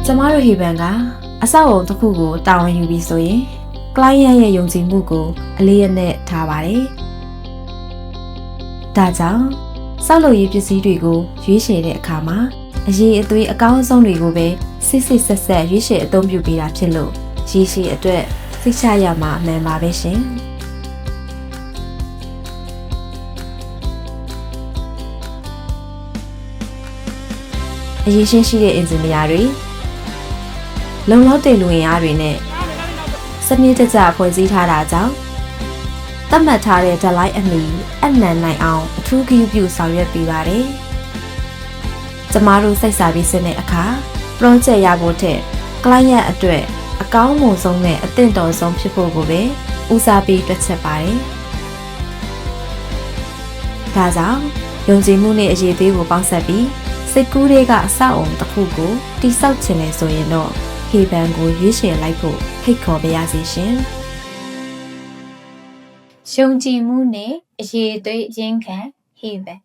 ကျမတို့ဟေဘန်ကအဆောက်အုံတစ်ခုကိုတာဝန်ယူပြီးဆိုရင် client ရဲ့ယုံကြည်မှုကိုအလေးအနက်ထားပါတယ်။ဒါကြောင့်ဆောက်လုပ်ရေးပစ္စည်းတွေကိုရွေးချယ်တဲ့အခါမှာအရေးအသွေးအကောင်းဆုံးတွေကိုပဲစစ်စစ်ဆက်ဆက်ရွေးချယ်အသုံးပြုပေးတာဖြစ်လို့ရည်ရှိအတွက်စိတ်ချရမှာအမှန်ပါပဲရှင်။အရေးရှင်းရှိတဲ့အင်ဂျင်နီယာတွေလုံလောက်တဲ့လူဝင်အားတွေနဲ့စနစ်တကျဖွဲ့စည်းထားတာကြောင့်သတ်မှတ်ထားတဲ့ deadline အမီအနံနိုင်အောင်အထူးဂရုပြုဆောင်ရွက်ပေးပါတယ်။ကျမတို့စိတ်စာပြီးစတဲ့အခါ project ရဖို့ထက် client အတွက်အကောင်းဆုံးနဲ့အသင့်တော်ဆုံးဖြစ်ဖို့ကိုပဲဦးစားပေးတွက်ချက်ပါတယ်။ဒါကြောင့်ယုံကြည်မှုနဲ့အရေးသေးကိုပေါင်းစပ်ပြီးစိတ်ကူးတွေကအဆောက်အုံတစ်ခုကိုတိစောက်ချင်တယ်ဆိုရင်တော့ဟေဘန်ကိုရွေးချယ်လိုက်ဖို့ဖိတ်ခေါ်ပါရစေရှင်။ယုံကြည်မှုနဲ့အရေးသွေးရင်းခံဟေဘန်